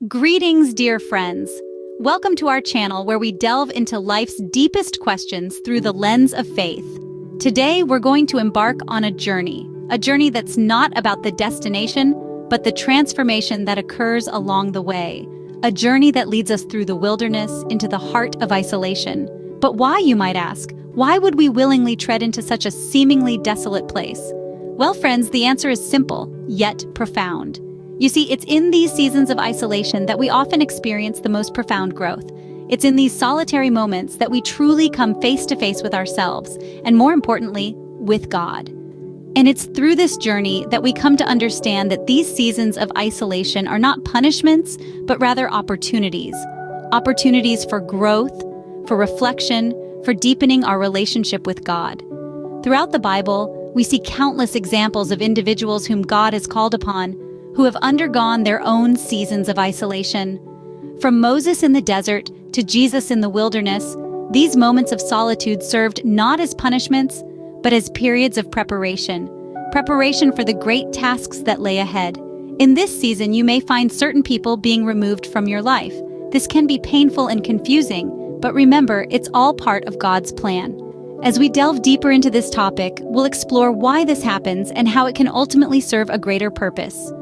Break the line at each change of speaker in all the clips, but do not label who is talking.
Greetings, dear friends. Welcome to our channel where we delve into life's deepest questions through the lens of faith. Today, we're going to embark on a journey that's not about the destination, but the transformation that occurs along the way. A journey that leads us through the wilderness into the heart of isolation. But why, you might ask? Why would we willingly tread into such a seemingly desolate place? Well, friends, the answer is simple, yet profound. You see, it's in these seasons of isolation that we often experience the most profound growth. It's in these solitary moments that we truly come face to face with ourselves, and more importantly, with God. And it's through this journey that we come to understand that these seasons of isolation are not punishments, but rather opportunities. Opportunities for growth, for reflection, for deepening our relationship with God. Throughout the Bible, we see countless examples of individuals whom God has called upon, who have undergone their own seasons of isolation. From Moses in the desert to Jesus in the wilderness, these moments of solitude served not as punishments, but as periods of preparation for the great tasks that lay ahead. In this season, you may find certain people being removed from your life. This can be painful and confusing, but remember, it's all part of God's plan. As we delve deeper into this topic, we'll explore why this happens and how it can ultimately serve a greater purpose.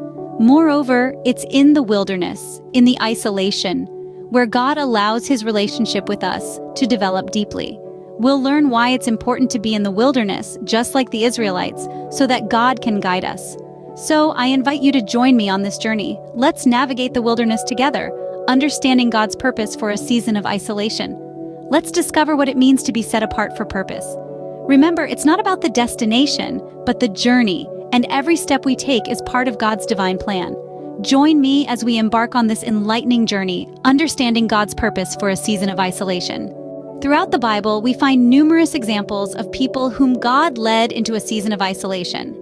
Moreover, it's in the wilderness, in the isolation, where God allows his relationship with us to develop deeply. We'll learn why it's important to be in the wilderness, just like the Israelites, so that God can guide us. So I invite you to join me on this journey. Let's navigate the wilderness together, understanding God's purpose for a season of isolation. Let's discover what it means to be set apart for purpose. Remember, it's not about the destination, but the journey. And every step we take is part of God's divine plan. Join me as we embark on this enlightening journey, understanding God's purpose for a season of isolation. Throughout the Bible, we find numerous examples of people whom God led into a season of isolation.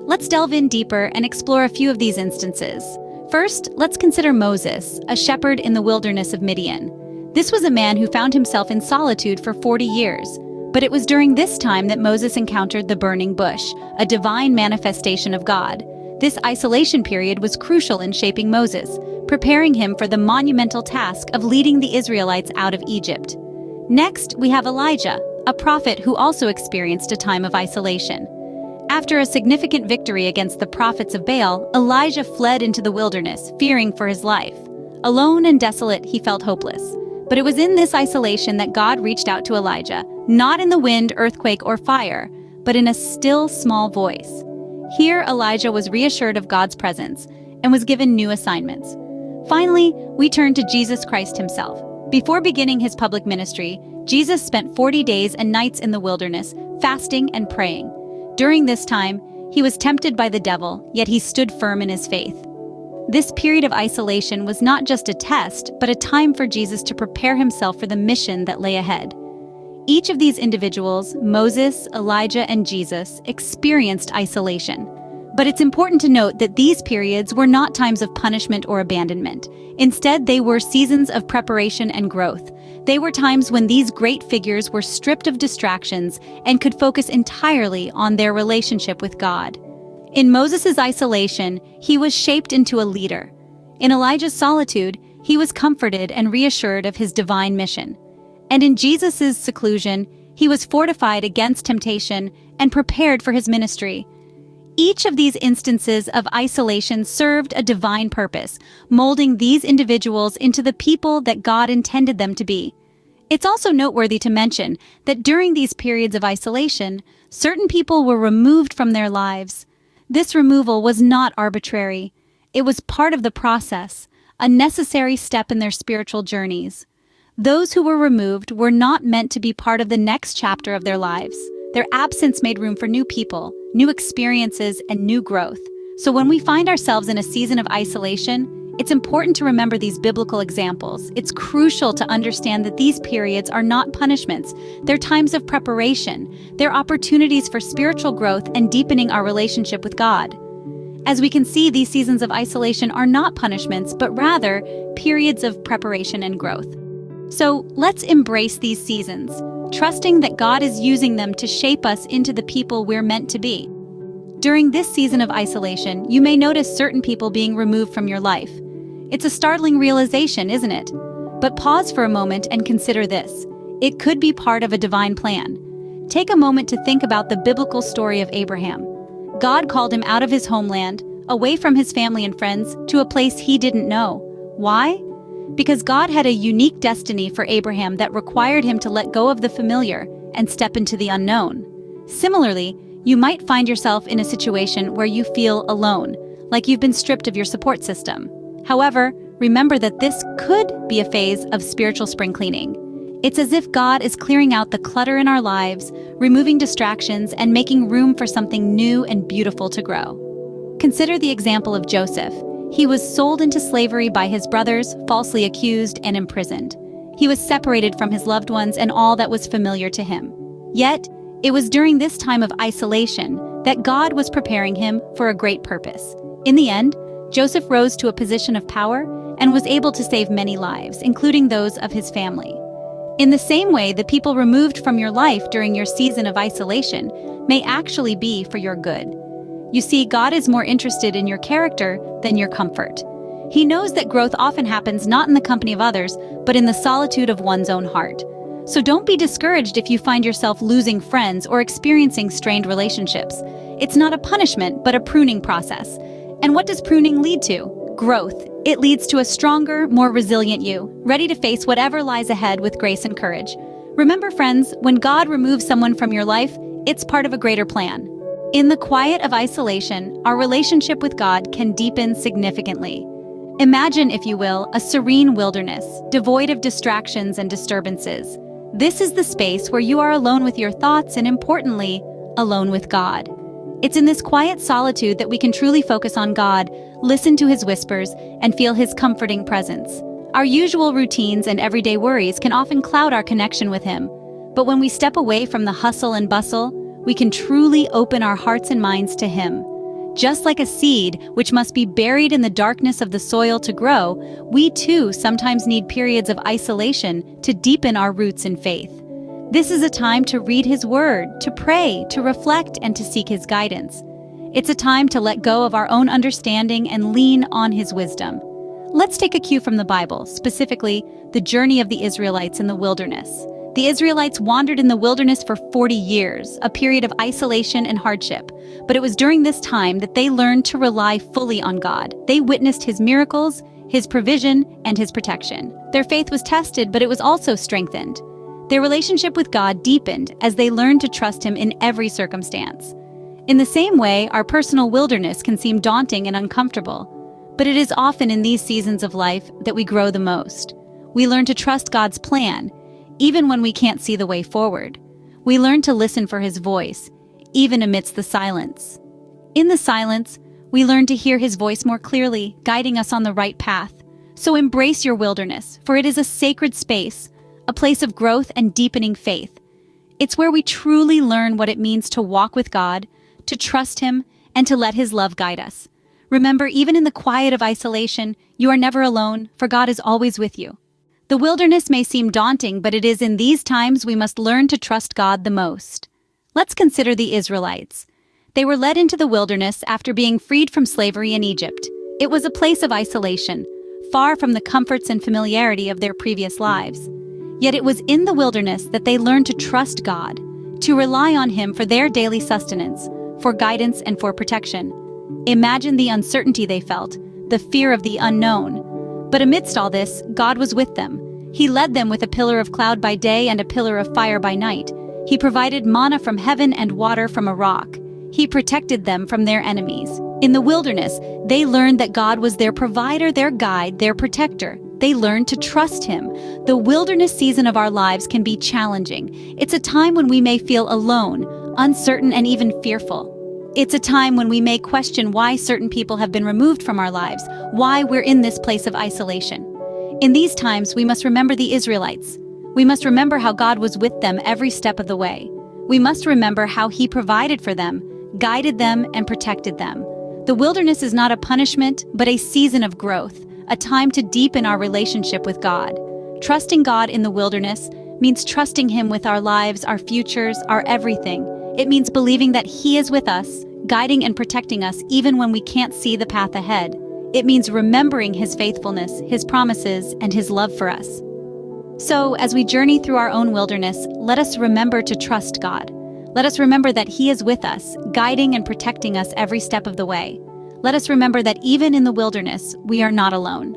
Let's delve in deeper and explore a few of these instances. First, let's consider Moses, a shepherd in the wilderness of Midian. This was a man who found himself in solitude for 40 years. But it was during this time that Moses encountered the burning bush, a divine manifestation of God. This isolation period was crucial in shaping Moses, preparing him for the monumental task of leading the Israelites out of Egypt. Next, we have Elijah, a prophet who also experienced a time of isolation. After a significant victory against the prophets of Baal, Elijah fled into the wilderness, fearing for his life. Alone and desolate, he felt hopeless. But it was in this isolation that God reached out to Elijah, not in the wind, earthquake, or fire, but in a still, small voice. Here, Elijah was reassured of God's presence and was given new assignments. Finally, we turn to Jesus Christ himself. Before beginning his public ministry, Jesus spent 40 days and nights in the wilderness, fasting and praying. During this time, he was tempted by the devil, yet he stood firm in his faith. This period of isolation was not just a test, but a time for Jesus to prepare himself for the mission that lay ahead. Each of these individuals, Moses, Elijah, and Jesus, experienced isolation. But it's important to note that these periods were not times of punishment or abandonment. Instead, they were seasons of preparation and growth. They were times when these great figures were stripped of distractions and could focus entirely on their relationship with God. In Moses' isolation, he was shaped into a leader. In Elijah's solitude, he was comforted and reassured of his divine mission. And in Jesus' seclusion, he was fortified against temptation and prepared for his ministry. Each of these instances of isolation served a divine purpose, molding these individuals into the people that God intended them to be. It's also noteworthy to mention that during these periods of isolation, certain people were removed from their lives. This removal was not arbitrary. It was part of the process, a necessary step in their spiritual journeys. Those who were removed were not meant to be part of the next chapter of their lives. Their absence made room for new people, new experiences, and new growth. So when we find ourselves in a season of isolation, it's important to remember these biblical examples. It's crucial to understand that these periods are not punishments. They're times of preparation. They're opportunities for spiritual growth and deepening our relationship with God. As we can see, these seasons of isolation are not punishments, but rather periods of preparation and growth. So let's embrace these seasons, trusting that God is using them to shape us into the people we're meant to be. During this season of isolation, you may notice certain people being removed from your life. It's a startling realization, isn't it? But pause for a moment and consider this. It could be part of a divine plan. Take a moment to think about the biblical story of Abraham. God called him out of his homeland, away from his family and friends, to a place he didn't know. Why? Because God had a unique destiny for Abraham that required him to let go of the familiar and step into the unknown. Similarly, you might find yourself in a situation where you feel alone, like you've been stripped of your support system. However, remember that this could be a phase of spiritual spring cleaning. It's as if God is clearing out the clutter in our lives, removing distractions, and making room for something new and beautiful to grow. Consider the example of Joseph. He was sold into slavery by his brothers, falsely accused and imprisoned. He was separated from his loved ones and all that was familiar to him. Yet, it was during this time of isolation that God was preparing him for a great purpose. In the end, Joseph rose to a position of power and was able to save many lives, including those of his family. In the same way, the people removed from your life during your season of isolation may actually be for your good. You see, God is more interested in your character than your comfort. He knows that growth often happens not in the company of others, but in the solitude of one's own heart. So don't be discouraged if you find yourself losing friends or experiencing strained relationships. It's not a punishment, but a pruning process. And what does pruning lead to? Growth. It leads to a stronger, more resilient you, ready to face whatever lies ahead with grace and courage. Remember, friends, when God removes someone from your life, it's part of a greater plan. In the quiet of isolation, our relationship with God can deepen significantly. Imagine, if you will, a serene wilderness, devoid of distractions and disturbances. This is the space where you are alone with your thoughts and, importantly, alone with God. It's in this quiet solitude that we can truly focus on God, listen to His whispers, and feel His comforting presence. Our usual routines and everyday worries can often cloud our connection with Him. But when we step away from the hustle and bustle, we can truly open our hearts and minds to Him. Just like a seed, which must be buried in the darkness of the soil to grow, we too sometimes need periods of isolation to deepen our roots in faith. This is a time to read His Word, to pray, to reflect, and to seek His guidance. It's a time to let go of our own understanding and lean on His wisdom. Let's take a cue from the Bible, specifically the journey of the Israelites in the wilderness. The Israelites wandered in the wilderness for 40 years, a period of isolation and hardship. But it was during this time that they learned to rely fully on God. They witnessed His miracles, His provision, and His protection. Their faith was tested, but it was also strengthened. Their relationship with God deepened as they learned to trust Him in every circumstance. In the same way, our personal wilderness can seem daunting and uncomfortable. But it is often in these seasons of life that we grow the most. We learn to trust God's plan, even when we can't see the way forward. We learn to listen for His voice, even amidst the silence. In the silence, we learn to hear His voice more clearly, guiding us on the right path. So embrace your wilderness, for it is a sacred space, a place of growth and deepening faith. It's where we truly learn what it means to walk with God, to trust Him, and to let His love guide us. Remember, even in the quiet of isolation, you are never alone, for God is always with you. The wilderness may seem daunting, but it is in these times we must learn to trust God the most. Let's consider the Israelites. They were led into the wilderness after being freed from slavery in Egypt. It was a place of isolation, far from the comforts and familiarity of their previous lives. Yet it was in the wilderness that they learned to trust God, to rely on Him for their daily sustenance, for guidance and for protection. Imagine the uncertainty they felt, the fear of the unknown. But amidst all this, God was with them. He led them with a pillar of cloud by day and a pillar of fire by night. He provided manna from heaven and water from a rock. He protected them from their enemies. In the wilderness, they learned that God was their provider, their guide, their protector. They learned to trust Him. The wilderness season of our lives can be challenging. It's a time when we may feel alone, uncertain, and even fearful. It's a time when we may question why certain people have been removed from our lives, why we're in this place of isolation. In these times, we must remember the Israelites. We must remember how God was with them every step of the way. We must remember how He provided for them, guided them, and protected them. The wilderness is not a punishment, but a season of growth, a time to deepen our relationship with God. Trusting God in the wilderness means trusting Him with our lives, our futures, our everything. It means believing that He is with us, guiding and protecting us even when we can't see the path ahead. It means remembering His faithfulness, His promises, and His love for us. So, as we journey through our own wilderness, let us remember to trust God. Let us remember that He is with us, guiding and protecting us every step of the way. Let us remember that even in the wilderness, we are not alone.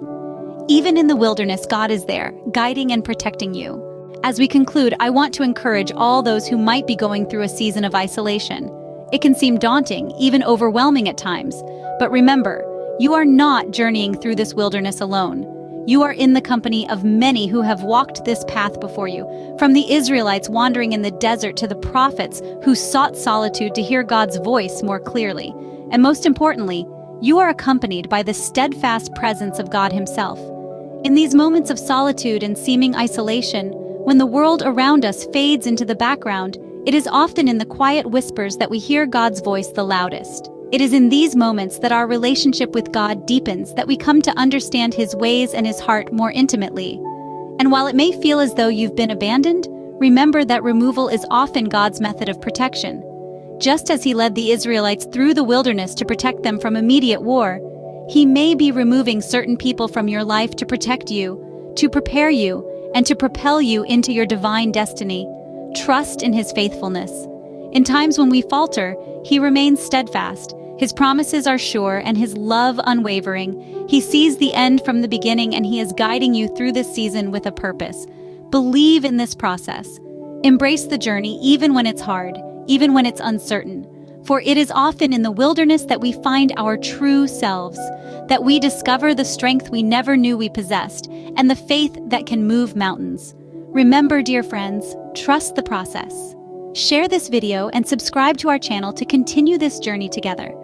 Even in the wilderness, God is there, guiding and protecting you. As we conclude, I want to encourage all those who might be going through a season of isolation. It can seem daunting, even overwhelming at times. But remember, you are not journeying through this wilderness alone. You are in the company of many who have walked this path before you, from the Israelites wandering in the desert to the prophets who sought solitude to hear God's voice more clearly. And most importantly, you are accompanied by the steadfast presence of God Himself. In these moments of solitude and seeming isolation, when the world around us fades into the background, it is often in the quiet whispers that we hear God's voice the loudest. It is in these moments that our relationship with God deepens, that we come to understand His ways and His heart more intimately. And while it may feel as though you've been abandoned, remember that removal is often God's method of protection. Just as He led the Israelites through the wilderness to protect them from immediate war, He may be removing certain people from your life to protect you, to prepare you, and to propel you into your divine destiny. Trust in His faithfulness. In times when we falter, He remains steadfast. His promises are sure and His love unwavering. He sees the end from the beginning, and He is guiding you through this season with a purpose. Believe in this process. Embrace the journey even when it's hard, even when it's uncertain. For it is often in the wilderness that we find our true selves, that we discover the strength we never knew we possessed, and the faith that can move mountains. Remember, dear friends, trust the process. Share this video and subscribe to our channel to continue this journey together.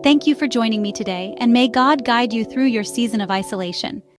Thank you for joining me today, and may God guide you through your season of isolation.